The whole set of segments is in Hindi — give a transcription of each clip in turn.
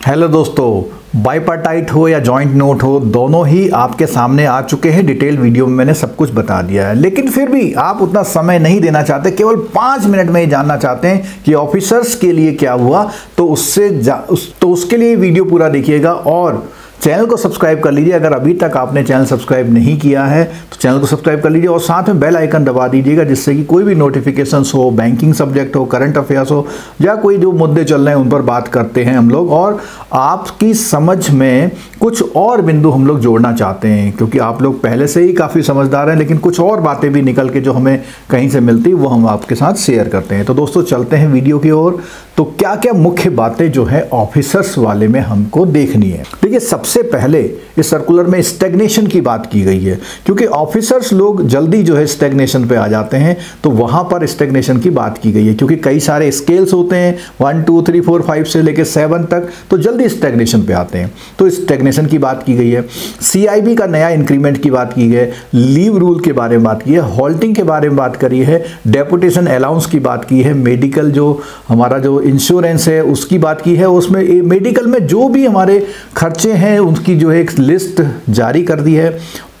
हेलो दोस्तों, बाइपार्टाइट हो या जॉइंट नोट हो, दोनों ही आपके सामने आ चुके हैं। डिटेल वीडियो में मैंने सब कुछ बता दिया है, लेकिन फिर भी आप उतना समय नहीं देना चाहते, केवल 5 मिनट में ही जानना चाहते हैं कि ऑफिसर्स के लिए क्या हुआ। तो उसके लिए वीडियो पूरा देखिएगा और चैनल को सब्सक्राइब कर लीजिए। अगर अभी तक आपने चैनल सब्सक्राइब नहीं किया है तो चैनल को सब्सक्राइब कर लीजिए और साथ में बेल आइकन दबा दीजिएगा, जिससे कि कोई भी नोटिफिकेशंस हो, बैंकिंग सब्जेक्ट हो, करंट अफेयर्स हो या कोई जो मुद्दे चल रहे हैं उन पर बात करते हैं हम लोग। और आपकी समझ में कुछ और बिंदु हम लोग जोड़ना चाहते हैं, क्योंकि आप लोग पहले से ही काफ़ी समझदार हैं, लेकिन कुछ और बातें भी निकल के जो हमें कहीं से मिलती वो हम आपके साथ शेयर करते हैं। तो दोस्तों चलते हैं वीडियो की ओर। तो क्या क्या मुख्य बातें जो है ऑफिसर्स वाले में हमको देखनी है। देखिए, सबसे पहले इस सर्कुलर में स्टैग्नेशन की बात की गई है, क्योंकि ऑफिसर्स लोग जल्दी जो है स्टैग्नेशन पे आ जाते हैं। तो वहां पर स्टैग्नेशन की बात की गई है, क्योंकि कई सारे स्केल्स होते हैं 1 2 3 4 5 से लेकर 7 तक, तो जल्दी स्टैग्नेशन पे आते हैं। तो स्टैग्नेशन की बात की गई है। सीआईबी का नया इंक्रीमेंट की बात की है, लीव रूल के बारे में बात की है, हॉल्टिंग के बारे में बात करी है, डेपुटेशन अलाउंस की बात की है, मेडिकल जो हमारा जो इंश्योरेंस है उसकी बात की है। उसमें मेडिकल में जो भी हमारे खर्चे हैं उनकी जो है एक लिस्ट जारी कर दी है।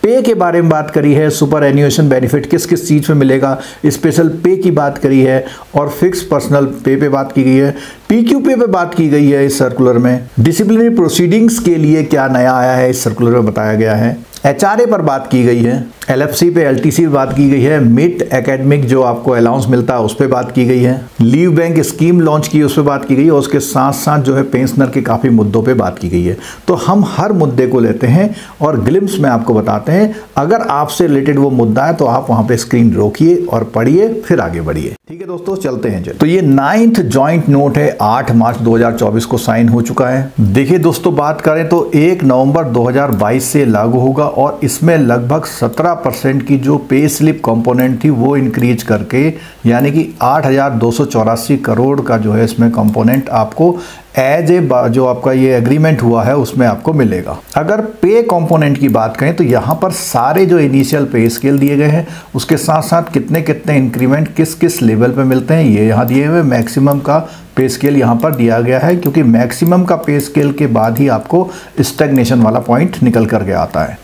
पे के बारे में बात करी है, सुपर एन्युएशन बेनिफिट किस किस चीज़ में मिलेगा, स्पेशल पे की बात करी है और फिक्स पर्सनल पे बात की गई है। पीक्यू पे बात की गई है इस सर्कुलर में। डिसिप्लिनरी प्रोसीडिंग्स के लिए क्या नया आया है इस सर्कुलर में बताया गया है। एचआरए पर बात की गई है, एलएफसी पे एलटीसी पे बात की गई है, मिड एकेडमिक जो आपको अलाउंस मिलता है उस पर बात की गई है, लीव बैंक स्कीम लॉन्च की उस पर बात की गई है और उसके साथ साथ जो है पेंशनर के काफ़ी मुद्दों पे बात की गई है। तो हम हर मुद्दे को लेते हैं और ग्लिम्स में आपको बताते हैं। अगर आपसे रिलेटेड वो मुद्दा है तो आप वहाँ पे स्क्रीन रोकिए और पढ़िए, फिर आगे बढ़िए। ठीक है दोस्तों, चलते हैं। तो ये 9th जॉइंट नोट है, 8 मार्च 2024 को साइन हो चुका है। देखिए दोस्तों, बात करें तो 1 नवंबर 2022 से लागू होगा और इसमें लगभग 17% की जो पे स्लिप कंपोनेंट थी वो इंक्रीज करके, यानी कि 8,284 करोड़ का जो है इसमें कंपोनेंट आपको एज ए जो आपका ये एग्रीमेंट हुआ है उसमें आपको मिलेगा। अगर पे कंपोनेंट की बात करें तो यहाँ पर सारे जो इनिशियल पे स्केल दिए गए हैं, उसके साथ साथ कितने कितने इंक्रीमेंट किस किस लेवल पे मिलते हैं ये यहाँ दिए हुए। मैक्सिमम का पे स्केल यहाँ पर दिया गया है, क्योंकि मैक्सिमम का पे स्केल के बाद ही आपको स्टैग्नेशन वाला पॉइंट निकल करके आता है।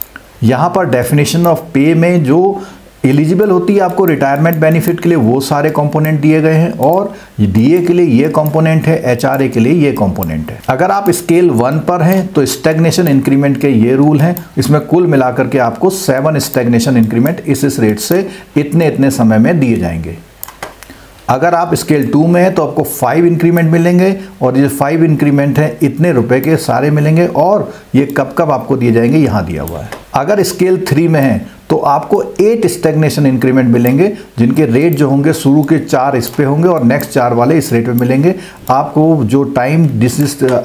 यहाँ पर डेफिनेशन ऑफ पे में जो एलिजिबल होती है आपको रिटायरमेंट बेनिफिट के लिए वो सारे कंपोनेंट दिए गए हैं, और डीए के लिए ये कंपोनेंट है, एचआरए के लिए ये कंपोनेंट है। अगर आप स्केल 1 पर हैं तो स्टैग्नेशन इंक्रीमेंट के ये रूल हैं। इसमें कुल मिलाकर के आपको 7 स्टैग्नेशन इंक्रीमेंट इस रेट से इतने समय में दिए जाएंगे। अगर आप स्केल 2 में है तो आपको 5 इंक्रीमेंट मिलेंगे और ये 5 इंक्रीमेंट है इतने रुपए के सारे मिलेंगे, और ये कब कब आपको दिए जाएंगे यहाँ दिया हुआ है। अगर स्केल 3 में है तो आपको 8 स्टैग्नेशन इंक्रीमेंट मिलेंगे, जिनके रेट जो होंगे शुरू के 4 इस पे होंगे और नेक्स्ट 4 वाले इस रेट पे मिलेंगे। आपको जो टाइम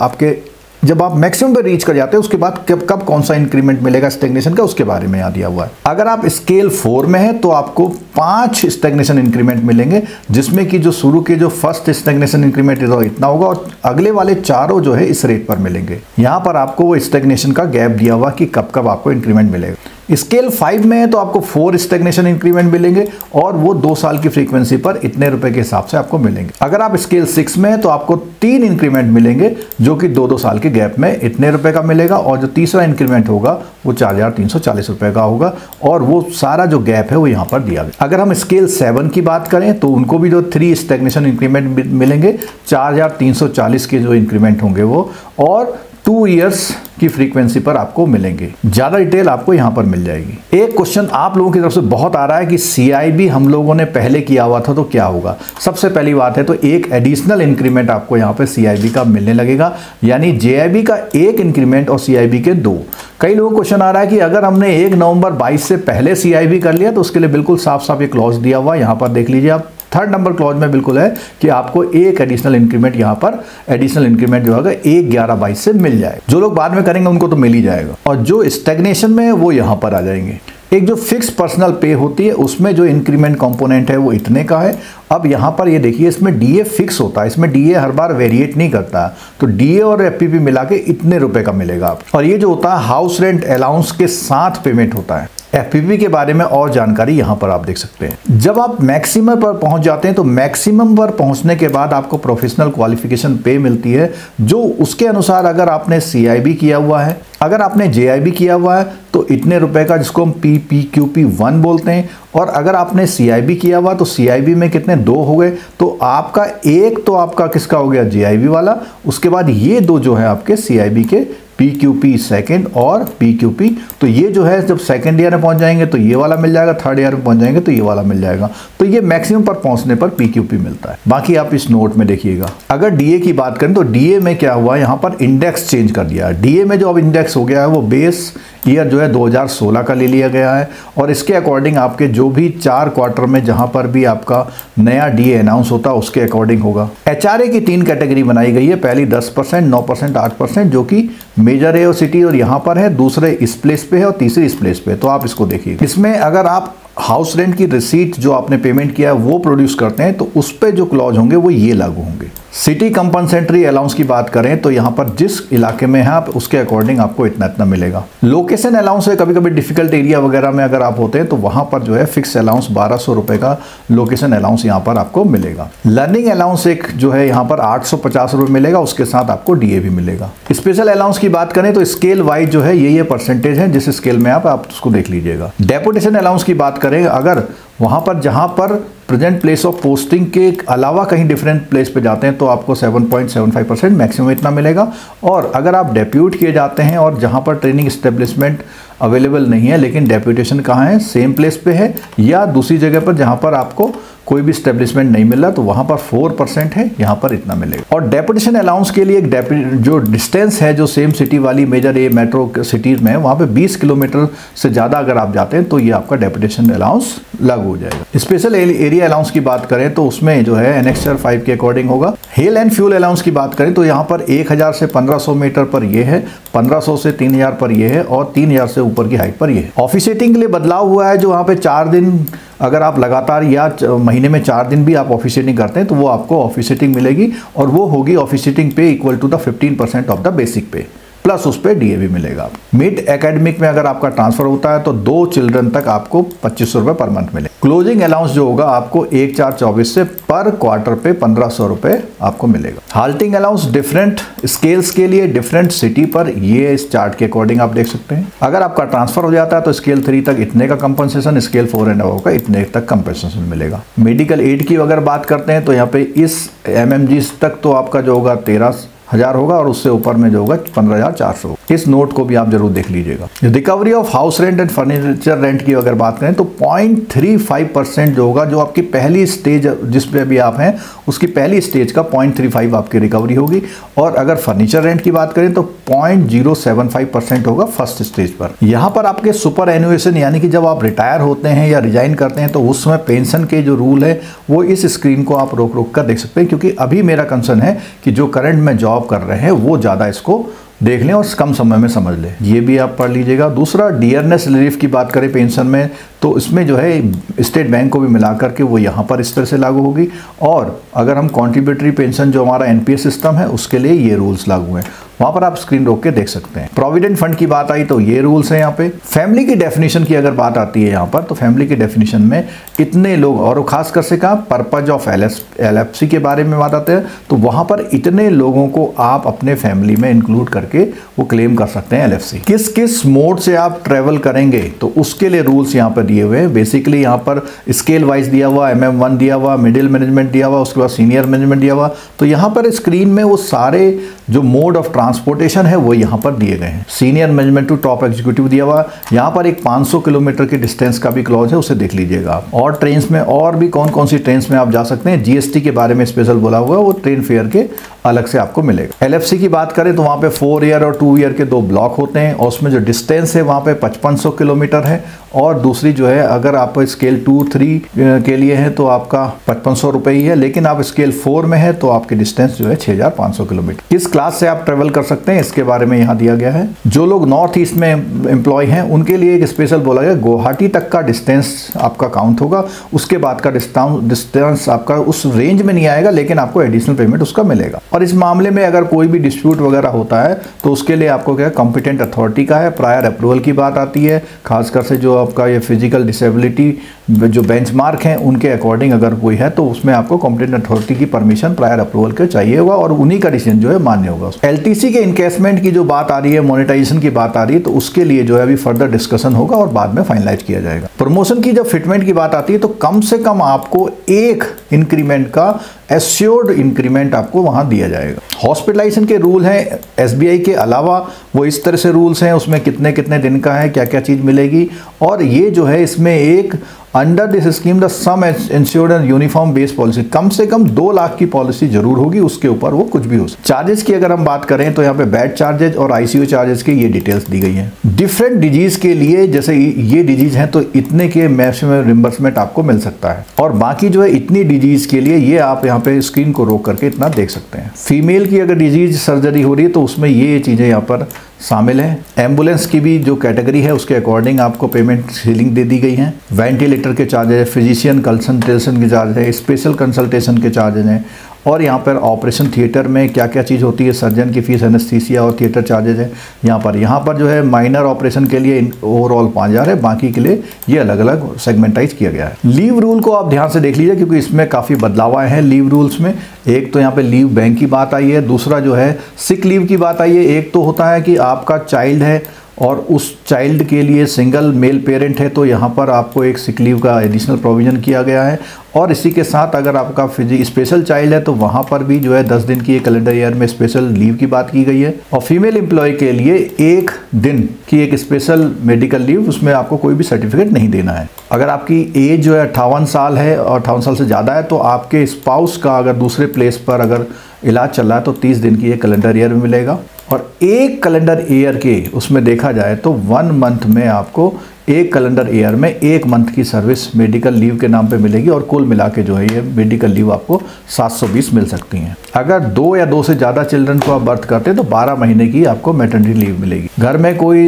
आपके जब आप मैक्सिमम पे रीच कर जाते हैं उसके बाद कब कौन सा इंक्रीमेंट मिलेगा स्टैग्नेशन का, उसके बारे में यहाँ दिया हुआ है। अगर आप स्केल 4 में है तो आपको 5 स्टैग्नेशन इंक्रीमेंट मिलेंगे, जिसमें कि जो शुरू के जो फर्स्ट स्टैग्नेशन इंक्रीमेंट इतना होगा और अगले वाले चारों जो है इस रेट पर मिलेंगे। यहाँ पर आपको वो स्टैग्नेशन का गैप दिया हुआ कि कब कब आपको इंक्रीमेंट मिलेगा। स्केल 5 में है तो आपको 4 स्टैग्नेशन इंक्रीमेंट मिलेंगे और वो 2 साल की फ्रीक्वेंसी पर इतने रुपए के हिसाब से आपको मिलेंगे। अगर आप स्केल 6 में है तो आपको 3 इंक्रीमेंट मिलेंगे, जो कि 2 साल के गैप में इतने रुपए का मिलेगा, और जो तीसरा इंक्रीमेंट होगा वो 4,340 रुपए का होगा, और वो सारा जो गैप है वो यहाँ पर दिया गया। अगर हम स्केल 7 की बात करें तो उनको भी जो 3 स्टैग्नेशन इंक्रीमेंट मिलेंगे, 4,340 के जो इंक्रीमेंट होंगे वो, और 2 इयर्स की फ्रीक्वेंसी पर आपको मिलेंगे। ज्यादा डिटेल आपको यहां पर मिल जाएगी। एक क्वेश्चन आप लोगों की तरफ से बहुत आ रहा है कि सीआईबी हम लोगों ने पहले किया हुआ था तो क्या होगा। सबसे पहली बात है तो एक एडिशनल इंक्रीमेंट आपको यहां पे सीआईबी का मिलने लगेगा, यानी जेआईबी का 1 इंक्रीमेंट और सीआईबी के 2। कई लोगों को क्वेश्चन आ रहा है कि अगर हमने 1 नवंबर 22 से पहले सीआईबी कर लिया तो उसके लिए बिल्कुल साफ साफ ये क्लॉज दिया हुआ, यहां पर देख लीजिए आप 3rd नंबर क्लॉज में बिल्कुल है कि आपको एक एडिशनल इंक्रीमेंट यहाँ पर एडिशनल इंक्रीमेंट जो होगा 1/11/22 से मिल जाएगा। जो लोग बाद में करेंगे उनको तो मिल ही जाएगा, और जो स्टैग्नेशन में है वो यहाँ पर आ जाएंगे। एक जो फिक्स पर्सनल पे होती है उसमें जो इंक्रीमेंट कंपोनेंट है वो इतने का है। अब यहाँ पर ये देखिए, इसमें डीए फिक्स होता है, इसमें डीए हर बार वेरिएट नहीं करता, तो डीए और एफपीपी मिला के इतने रुपए का मिलेगा। और ये जो होता है हाउस रेंट अलाउंस के साथ पेमेंट होता है। एफपीवी के बारे में और जानकारी यहाँ पर आप देख सकते हैं। जब आप मैक्सिमम पर पहुंच जाते हैं तो मैक्सिमम पर पहुंचने के बाद आपको प्रोफेशनल क्वालिफिकेशन पे मिलती है, जो उसके अनुसार अगर आपने CIB किया हुआ है, अगर आपने JIB किया हुआ है तो इतने रुपए का, जिसको हम PPQP1 बोलते हैं, और अगर आपने CIB किया हुआ तो CIB में कितने 2 हो गए, तो आपका एक तो आपका किसका हो गया JIB वाला, उसके बाद ये 2 जो है आपके CIB के PQP सेकंड और PQP, तो ये जो है जब सेकंड ईयर में पहुंच जाएंगे तो ये वाला मिल जाएगा, थर्ड ईयर में पहुंच जाएंगे तो ये वाला मिल जाएगा। तो ये मैक्सिमम पर पहुंचने पर PQP मिलता है। बाकी आप इस नोट में देखिएगा। अगर DA की बात करें तो DA में क्या हुआ, यहाँ पर इंडेक्स चेंज कर दिया है। DA में जो अब इंडेक्स हो गया है वो बेस ईयर जो है 2016 का ले लिया गया है, और इसके अकॉर्डिंग आपके जो भी 4 क्वार्टर में जहां पर भी आपका नया DA अनाउंस होता है उसके अकॉर्डिंग होगा। HRA की 3 कैटेगरी बनाई गई है, पहली 10%, 9%, 8%, जो कि मेजर है और सिटी, और यहाँ पर है, दूसरे इस प्लेस पे है और तीसरी इस प्लेस पे है। तो आप इसको देखिए। इसमें अगर आप हाउस रेंट की रिसीट जो आपने पेमेंट किया है वो प्रोड्यूस करते हैं तो उस पे जो क्लॉज होंगे वो ये लागू होंगे। सिटी कंपनसेटरी अलाउंस की बात करें तो यहाँ पर जिस इलाके में है आप उसके अकॉर्डिंग आपको इतना इतना मिलेगा। लोकेशन अलाउंस है, कभी कभी डिफिकल्ट एरिया वगैरह में अगर आप होते हैं तो वहां पर जो है फिक्स अलाउंस 1200 रुपए का लोकेशन अलाउंस यहाँ पर आपको मिलेगा। लर्निंग अलाउंस एक जो है यहाँ पर 850 रुपए मिलेगा, उसके साथ आपको DA भी मिलेगा। स्पेशल अलाउंस की बात करें तो स्केल वाइज जो है ये परसेंटेज है, जिस स्केल में आप उसको देख लीजिएगा। डेपुटेशन अलाउंस की बात करें, अगर वहां पर जहां पर प्रेजेंट प्लेस ऑफ पोस्टिंग के अलावा कहीं डिफरेंट प्लेस पे जाते हैं तो आपको 7.75% मैक्सिमम इतना मिलेगा। और अगर आप डेप्यूट किए जाते हैं और जहां पर ट्रेनिंग एस्टेब्लिशमेंट अवेलेबल नहीं है लेकिन डेप्यूटेशन कहाँ है, सेम प्लेस पे है या दूसरी जगह पर जहां पर आपको कोई भी स्टेब्लिशमेंट नहीं मिल रहा, तो वहां पर 4% है, यहाँ पर इतना मिलेगा। और डेपुटेशन अलाउंस के लिए जो डिस्टेंस है, जो सेम सिटी वाली मेजर ए मेट्रो सिटीज में है, वहां पे 20 किलोमीटर से ज्यादा अगर आप जाते हैं तो ये आपका डेपुटेशन अलाउंस लागू हो जाएगा। स्पेशल एरिया अलाउंस की बात करें तो उसमें जो है एनेक्सर 5 के अकॉर्डिंग होगा। हेल एंड फ्यूल अलाउंस की बात करें तो यहाँ पर 1000 से 1500 मीटर पर ये है, 1500 से 3000 पर ये है, और 3000 से ऊपर की हाइट पर ये है। ऑफिसेटिंग के लिए बदलाव हुआ है, जो वहाँ पे 4 दिन अगर आप लगातार या महीने में 4 दिन भी आप ऑफिसेटिंग करते हैं तो वो आपको ऑफिसेटिंग मिलेगी, और वो होगी officiating pay equal to the 15% of the basic pay, plus उस पर DA भी मिलेगा। मिड एकेडमिक में अगर आपका ट्रांसफर होता है तो 2 चिल्ड्रन तक आपको 2500 रुपए पर मंथ मिले। क्लोजिंग अलाउंस जो होगा आपको 1/4/24 से पर क्वार्टर पे 1500 रुपए आपको मिलेगा। हाल्टिंग अलाउंस डिफरेंट स्केल्स के लिए डिफरेंट सिटी पर, ये इस चार्ट के अकॉर्डिंग आप देख सकते हैं। अगर आपका ट्रांसफर हो जाता है तो स्केल 3 तक इतने का कंपनसेशन, स्केल 4 एंड अबव का इतने तक कंपनसेशन मिलेगा। मेडिकल एड की अगर बात करते हैं तो यहाँ पे इस MMG तक तो आपका जो होगा 13,000 होगा, और उससे ऊपर में जो होगा 15,400। इस नोट को भी आप जरूर देख लीजिएगा। Recovery of house rent and furniture rent की अगर बात करें तो 0.35% जो होगा, जो आपकी पहली स्टेज जिस पे भी आप हैं उसकी पहली स्टेज का 0.35 आपकी रिकवरी होगी। और अगर फर्नीचर रेंट की बात करें तो 0.075% होगा फर्स्ट स्टेज पर। यहाँ पर आपके सुपर एनुएशन, यानी कि जब आप रिटायर होते हैं या रिजाइन करते हैं तो उसमें पेंशन के जो रूल है वो इस स्क्रीन को आप रोक रोक कर देख सकते हैं, क्योंकि अभी मेरा कंसर्न है कि जो करंट में जॉब कर रहे हैं वो ज़्यादा इसको देख लें और कम समय में समझ लें। ये भी आप पढ़ लीजिएगा। दूसरा, डियरनेस रिलीफ की बात करें पेंशन में तो इसमें जो है स्टेट बैंक को भी मिला करके वो यहाँ पर इस तरह से लागू होगी। और अगर हम कॉन्ट्रीब्यूटरी पेंशन जो हमारा NPS सिस्टम है उसके लिए ये रूल्स लागू हैं, वहां पर आप स्क्रीन रोक के देख सकते हैं। प्रोविडेंट फंड की बात आई तो ये रूल्स हैं यहाँ पे। फैमिली की डेफिनेशन की अगर बात आती है यहाँ पर तो फैमिली की डेफिनेशन में इतने लोग, और खासकर से कहा पर्पज ऑफ LFC के बारे में बात आते हैं तो वहां पर इतने लोगों को आप अपने फैमिली में इंक्लूड करके वो क्लेम कर सकते हैं LFC। किस किस मोड से आप ट्रेवल करेंगे तो उसके लिए रूल्स यहाँ पर दिए हुए हैं। बेसिकली यहाँ पर स्केल वाइज दिया हुआ, MM1 दिया हुआ, मिडिल मैनेजमेंट दिया हुआ, उसके बाद सीनियर मैनेजमेंट दिया हुआ। तो यहाँ पर स्क्रीन में वो सारे जो मोड ऑफ ट्रांसपोर्टेशन है वो यहाँ पर दिए गए हैं। Senior management to top executive दिया हुआ, यहाँ पर एक 500 किलोमीटर की डिस्टेंस का भी क्लॉज है, उसे देख लीजिएगा आप। और ट्रेन में और भी कौन कौन सी ट्रेन में आप जा सकते हैं, GST के बारे में स्पेशल बोला हुआ है, वो ट्रेन फेयर के अलग से आपको मिलेगा। LFC की बात करें तो वहाँ पे 4 ईयर और 2 ईयर के 2 ब्लॉक होते हैं, और उसमें जो डिस्टेंस है वहाँ पे 5500 किलोमीटर है। और दूसरी जो है अगर आप स्केल 2-3 के लिए है तो आपका 5500 रुपये ही है, लेकिन आप स्केल 4 में है तो आपकी डिस्टेंस जो है 6500 किलोमीटर। किस क्लास से आप ट्रेवल कर सकते हैं, इसके बारे में यहाँ दिया गया है। जो लोग नॉर्थ ईस्ट में एम्प्लॉय हैं उनके लिए एक स्पेशल बोला गया, गुवाहाटी तक का डिस्टेंस आपका काउंट होगा, उसके बाद का डिस्टेंस आपका उस रेंज में नहीं आएगा, लेकिन आपको एडिशनल पेमेंट उसका मिलेगा। और इस मामले में अगर कोई भी डिस्प्यूट वगैरह होता है तो उसके लिए आपको क्या कॉम्पिटेंट अथॉरिटी का है, प्रायर अप्रूवल की बात आती है, खासकर से जो आपका ये फिजिकल डिसेबिलिटी जो बेंचमार्क हैं उनके अकॉर्डिंग अगर कोई है तो उसमें आपको कॉम्पिटेंट अथॉरिटी की परमिशन प्रायर अप्रूवल के चाहिए होगा और उन्हीं का डिसीजन जो है मान्य होगा। एलटीसी के इनकेसमेंट की जो बात आ रही है, मोनेटाइजेशन की बात आ रही है, तो उसके लिए जो है अभी फर्दर डिस्कशन होगा और बाद में फाइनलाइज किया जाएगा। प्रमोशन की जब फिटमेंट की बात आती है तो कम से कम आपको एक इंक्रीमेंट का एश्योर्ड इंक्रीमेंट आपको वहां दिया जाएगा। हॉस्पिटलाइजेशन के रूल हैं एसबीआई के अलावा, वो इस तरह से रूल्स हैं, उसमें कितने कितने दिन का है, क्या क्या चीज़ मिलेगी। और ये जो है इसमें एक under this scheme the sum insured and uniform base policy, कम से कम 2 लाख की पॉलिसी जरूर होगी, उसके ऊपर वो कुछ भी हो सकता। चार्जेस की अगर हम बात करें तो यहाँ पे बेड चार्जेज और आईसीयू चार्जेस की ये डिटेल्स दी गई हैं। डिफरेंट डिजीज के लिए, जैसे ये डिजीज हैं तो इतने के मैक्सिमम रिम्बर्समेंट आपको मिल सकता है, और बाकी जो है इतनी डिजीज के लिए ये आप यहाँ पे स्क्रीन को रोक करके इतना देख सकते हैं। फीमेल की अगर डिजीज सर्जरी हो रही है तो उसमें ये चीज़ें यहाँ पर शामिल है। एम्बुलेंस की भी जो कैटेगरी है उसके अकॉर्डिंग आपको पेमेंट सीलिंग दे दी गई है। वेंटिलेटर के चार्जेज है, फिजिशियन कंसल्टेशन के चार्ज है, स्पेशल कंसल्टेशन के चार्जेज हैं, और यहाँ पर ऑपरेशन थिएटर में क्या क्या चीज़ होती है, सर्जन की फीस, एनेस्थीसिया और थिएटर चार्जेज है। यहाँ पर जो है माइनर ऑपरेशन के लिए ओवरऑल 5000 है, बाकी के लिए ये अलग अलग सेगमेंटाइज किया गया है। लीव रूल को आप ध्यान से देख लीजिए क्योंकि इसमें काफ़ी बदलाव आए हैं लीव रूल्स में। एक तो यहाँ पे लीव बैंक की बात आई है, दूसरा जो है सिक लीव की बात आई है। एक तो होता है कि आपका चाइल्ड है और उस चाइल्ड के लिए सिंगल मेल पेरेंट है तो यहाँ पर आपको एक सिक लीव का एडिशनल प्रोविज़न किया गया है, और इसी के साथ अगर आपका स्पेशल चाइल्ड है तो वहाँ पर भी जो है 10 दिन की कैलेंडर ईयर में स्पेशल लीव की बात की गई है। और फीमेल एम्प्लॉय के लिए 1 दिन की एक स्पेशल मेडिकल लीव, उसमें आपको कोई भी सर्टिफिकेट नहीं देना है। अगर आपकी एज जो है 58 साल है और 58 साल से ज़्यादा है तो आपके स्पाउस का अगर दूसरे प्लेस पर अगर इलाज चल रहा है तो 30 दिन की एक कैलेंडर ईयर में मिलेगा। और एक कैलेंडर ईयर के उसमें देखा जाए तो 1 मंथ में आपको एक कैलेंडर ईयर में 1 मंथ की सर्विस मेडिकल लीव के नाम पे मिलेगी, और कुल मिला के जो है ये मेडिकल लीव आपको 720 मिल सकती हैं। अगर 2 या 2 से ज़्यादा चिल्ड्रन को आप बर्थ करते हैं तो 12 महीने की आपको मैटरनिटी लीव मिलेगी। घर में कोई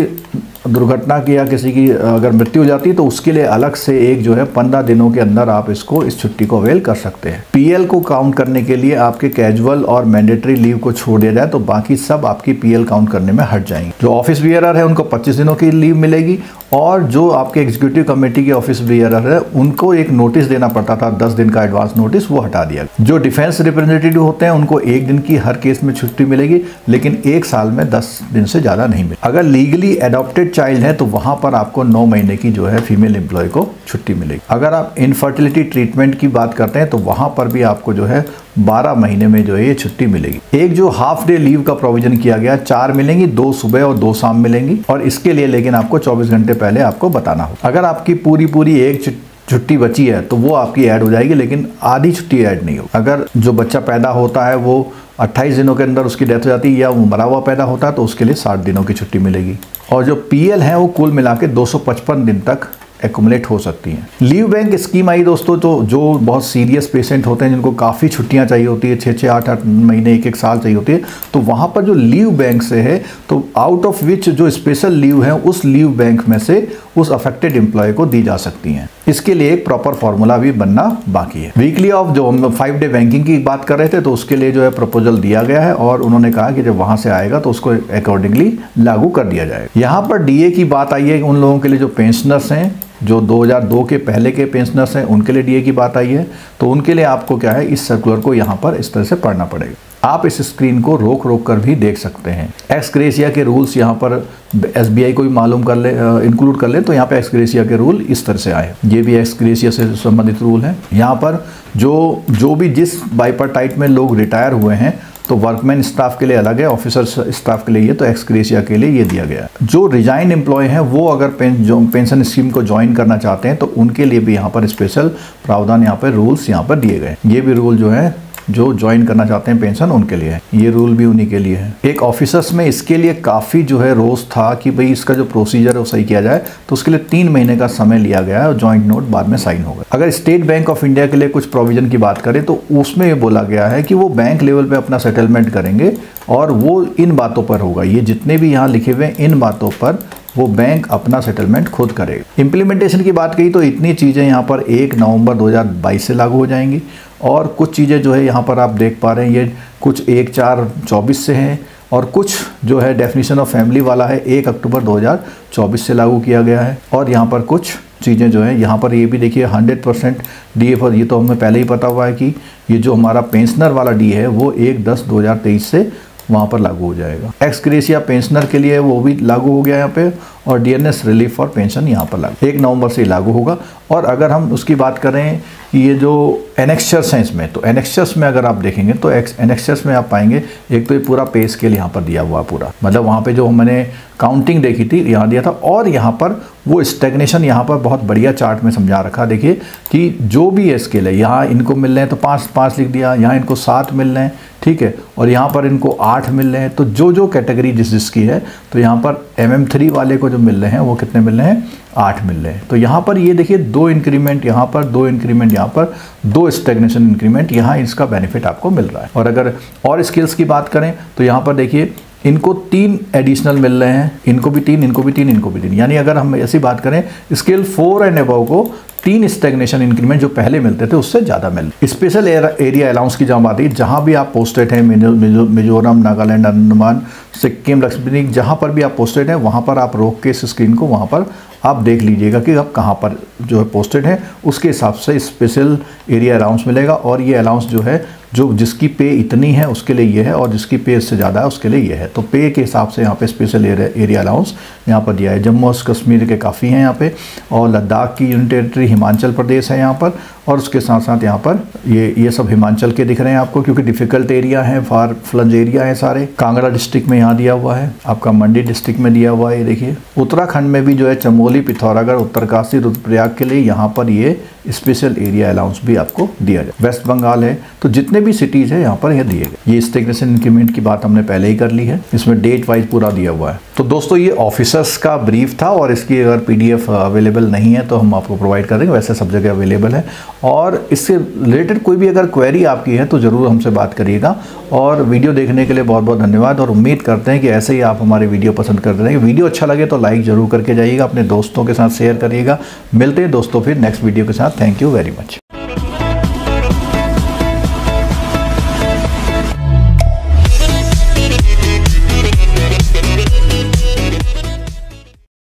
दुर्घटना की या किसी की अगर मृत्यु हो जाती है तो उसके लिए अलग से एक जो है 15 दिनों के अंदर आप इस छुट्टी को अवेल कर सकते हैं। पीएल को काउंट करने के लिए आपके कैजुअल और मैंडेटरी लीव को छोड़ दिया जाए तो बाकी सब आपकी पीएल काउंट करने में हट जाएंगे। जो ऑफिस बियरर है उनको 25 दिनों की लीव मिलेगी, और जो आपके एग्जीक्यूटिव कमेटी के ऑफिस बियरर है उनको एक नोटिस देना पड़ता था 10 दिन का एडवांस नोटिस, वो हटा दिया। जो डिफेंस रिप्रेजेंटेटिव होते हैं उनको 1 दिन की हर केस में छुट्टी मिलेगी, लेकिन 1 साल में 10 दिन से ज़्यादा नहीं मिलेगी। अगर लीगली एडॉप्टेड चाइल्ड है तो वहाँ पर आपको 9 महीने की जो है फीमेल एम्प्लॉय को छुट्टी मिलेगी। अगर आप इनफर्टिलिटी ट्रीटमेंट की बात करते हैं तो वहाँ पर भी आपको जो है 12 महीने में जो है ये छुट्टी मिलेगी। एक जो हाफ डे लीव का प्रोविजन किया गया, 4 मिलेंगी, 2 सुबह और 2 शाम मिलेंगी, और इसके लिए लेकिन आपको 24 घंटे पहले आपको बताना हो। अगर आपकी पूरी एक छुट्टी बची है तो वो आपकी ऐड हो जाएगी, लेकिन आधी छुट्टी ऐड नहीं हो। अगर जो बच्चा पैदा होता है वो 28 दिनों के अंदर उसकी डेथ हो जाती है या वो मरा हुआ पैदा होता है तो उसके लिए 60 दिनों की छुट्टी मिलेगी। और जो पीएल है वो कुल मिला के 255 दिन तक एक्युमुलेट हो सकती हैं। लीव बैंक स्कीम आई दोस्तों, तो जो बहुत सीरियस पेशेंट होते हैं जिनको काफ़ी छुट्टियां चाहिए होती है, 6-6, 8-8 महीने, 1-1 साल चाहिए होती है, तो वहाँ पर जो लीव बैंक से है तो आउट ऑफ विच जो स्पेशल लीव है उस लीव बैंक में से उस अफेक्टेड एम्प्लॉय को दी जा सकती हैं। इसके लिए एक प्रॉपर फॉर्मूला भी बनना बाकी है। वीकली ऑफ जो हम 5 डे बैंकिंग की बात कर रहे थे तो उसके लिए जो है प्रपोजल दिया गया है, और उन्होंने कहा कि जब वहाँ से आएगा तो उसको अकॉर्डिंगली लागू कर दिया जाएगा। यहाँ पर डीए की बात आई है, उन लोगों के लिए जो पेंशनर्स हैं, जो 2002 के पहले के पेंशनर्स हैं, उनके लिए डीए की बात आई है। तो उनके लिए आपको क्या है, इस सर्कुलर को यहाँ पर इस तरह से पढ़ना पड़ेगा। आप इस स्क्रीन को रोक कर भी देख सकते हैं। एक्स ग्रेशिया के रूल्स यहाँ पर एसबीआई को भी मालूम कर ले, इंक्लूड कर ले, तो यहाँ पे एक्स ग्रेशिया के रूल इस तरह से आए। ये भी एक्स ग्रेशिया से संबंधित रूल है। यहाँ पर जो भी जिस बाइपार्टाइट में लोग रिटायर हुए हैं तो वर्कमैन स्टाफ के लिए अलग है, ऑफिसर स्टाफ के लिए ये, तो एक्स ग्रेशिया के लिए ये दिया गया है। जो रिजाइन एम्प्लॉय हैं वो अगर पेंशन स्कीम को ज्वाइन करना चाहते हैं तो उनके लिए भी यहाँ पर स्पेशल प्रावधान, यहाँ पर रूल्स यहाँ पर दिए गए। ये भी रूल जो है जो ज्वाइन करना चाहते हैं पेंशन उनके लिए है, ये रूल भी उन्हीं के लिए है। एक ऑफिसर्स में इसके लिए काफ़ी जो है रोज था कि भाई इसका जो प्रोसीजर है वो सही किया जाए, तो उसके लिए 3 महीने का समय लिया गया है और ज्वाइंट नोट बाद में साइन होगा। अगर स्टेट बैंक ऑफ इंडिया के लिए कुछ प्रोविजन की बात करें तो उसमें ये बोला गया है कि वो बैंक लेवल पे अपना सेटलमेंट करेंगे और वो इन बातों पर होगा, ये जितने भी यहाँ लिखे हुए हैं इन बातों पर वो बैंक अपना सेटलमेंट खुद करेगा। इम्प्लीमेंटेशन की बात कही तो इतनी चीज़ें यहाँ पर 1 नवंबर 2022 से लागू हो जाएंगी और कुछ चीज़ें जो है यहाँ पर आप देख पा रहे हैं ये कुछ 1/4/24 से हैं और कुछ जो है डेफिनेशन ऑफ फैमिली वाला है 1 अक्टूबर 2024 से लागू किया गया है। और यहाँ पर कुछ चीज़ें जो है यहाँ पर ये भी देखिए 100% DA पर, ये तो हमें पहले ही पता हुआ है कि ये जो हमारा पेंशनर वाला DA है वो 1/10/2023 से वहाँ पर लागू हो जाएगा। एक्स ग्रेशिया पेंशनर के लिए वो भी लागू हो गया यहाँ पे और DNS रिलीफ फॉर पेंशन यहाँ पर लागू 1 नवंबर से लागू होगा। और अगर हम उसकी बात करें ये जो एनेक्सचर्स हैं इसमें, तो एनेक्सचर्स में अगर आप देखेंगे तो एनेक्सचर्स में आप पाएंगे एक तो ये पूरा पे स्केल यहाँ पर दिया हुआ पूरा, मतलब वहाँ पे जो मैंने काउंटिंग देखी थी यहाँ दिया था और यहाँ पर वो स्टेगनेशन यहाँ पर बहुत बढ़िया चार्ट में समझा रखा। देखिए कि जो भी स्केल है यहाँ इनको मिल रहे हैं तो 5 लिख दिया, यहाँ इनको 7 मिल रहे हैं, ठीक है, और यहाँ पर इनको 8 मिल रहे हैं। तो जो कैटेगरी जिसकी है तो यहाँ पर MM3 वाले को जो मिल रहे हैं वो कितने मिल रहे हैं, 8 मिल रहे हैं। तो यहाँ पर ये देखिए 2 इंक्रीमेंट यहाँ पर, 2 इंक्रीमेंट यहाँ पर, 2 स्टेगनेशन इंक्रीमेंट यहाँ, इसका बेनिफिट आपको मिल रहा है। और अगर और स्किल्स की बात करें तो यहाँ पर देखिए इनको 3 एडिशनल मिल रहे हैं, इनको भी 3, इनको भी 3, इनको भी 3, यानी अगर हम ऐसी बात करें स्केल 4 एंड अबव को 3 स्टेगनेशन इंक्रीमेंट जो पहले मिलते थे उससे ज़्यादा मिल। स्पेशल एरिया अलाउंस की जहाँ बात है, जहाँ भी आप पोस्टेड हैं मिजोरम, नागालैंड, अंडमान, सिक्किम, लक्षद्वीप, जहाँ पर भी आप पोस्टेड हैं वहाँ पर आप रोक के इस स्क्रीन को वहाँ पर आप देख लीजिएगा कि आप कहाँ पर जो है पोस्टेड है, उसके हिसाब से स्पेशल एरिया अलाउंस मिलेगा। और ये अलाउंस जो है जो जिसकी पे इतनी है उसके लिए ये है और जिसकी पे इससे ज़्यादा है उसके लिए ये है। तो पे के हिसाब से यहाँ पे स्पेशल एरिया अलाउंस यहाँ पर दिया है। जम्मू और कश्मीर के काफ़ी हैं यहाँ पे, और लद्दाख की यूनियन टेरिटरी, हिमाचल प्रदेश है यहाँ पर, और उसके साथ साथ यहाँ पर ये सब हिमाचल के दिख रहे हैं आपको क्योंकि डिफ़िकल्ट एरिया है, फार फ्लंज एरिया है सारे। कांगड़ा डिस्ट्रिक्ट में यहाँ दिया हुआ है, आपका मंडी डिस्ट्रिक्ट में दिया हुआ है, ये देखिए। उत्तराखंड में भी जो है चमोली, पिथौरागढ़, उत्तरकाशी, रुद्रप्रयाग के लिए यहाँ पर ये स्पेशल एरिया अलाउंस भी आपको दिया जाए। वेस्ट बंगाल है, तो जितने भी सिटीज़ है यहाँ पर ये दिए गए। ये स्टेगनेशन इंक्रीमेंट की बात हमने पहले ही कर ली है, इसमें डेट वाइज पूरा दिया हुआ है। तो दोस्तों ये ऑफिसर्स का ब्रीफ था और इसकी अगर PDF अवेलेबल नहीं है तो हम आपको प्रोवाइड कर देंगे, वैसे सब जगह अवेलेबल है। और इससे रिलेटेड कोई भी अगर क्वेरी आपकी है तो ज़रूर हमसे बात करिएगा। और वीडियो देखने के लिए बहुत बहुत धन्यवाद और उम्मीद करते हैं कि ऐसे ही आप हमारे वीडियो पसंद करते रहेंगे। वीडियो अच्छा लगे तो लाइक ज़रूर करके जाइएगा, अपने दोस्तों के साथ शेयर करिएगा। मिलते हैं दोस्तों फिर नेक्स्ट वीडियो के साथ। Thank you very much.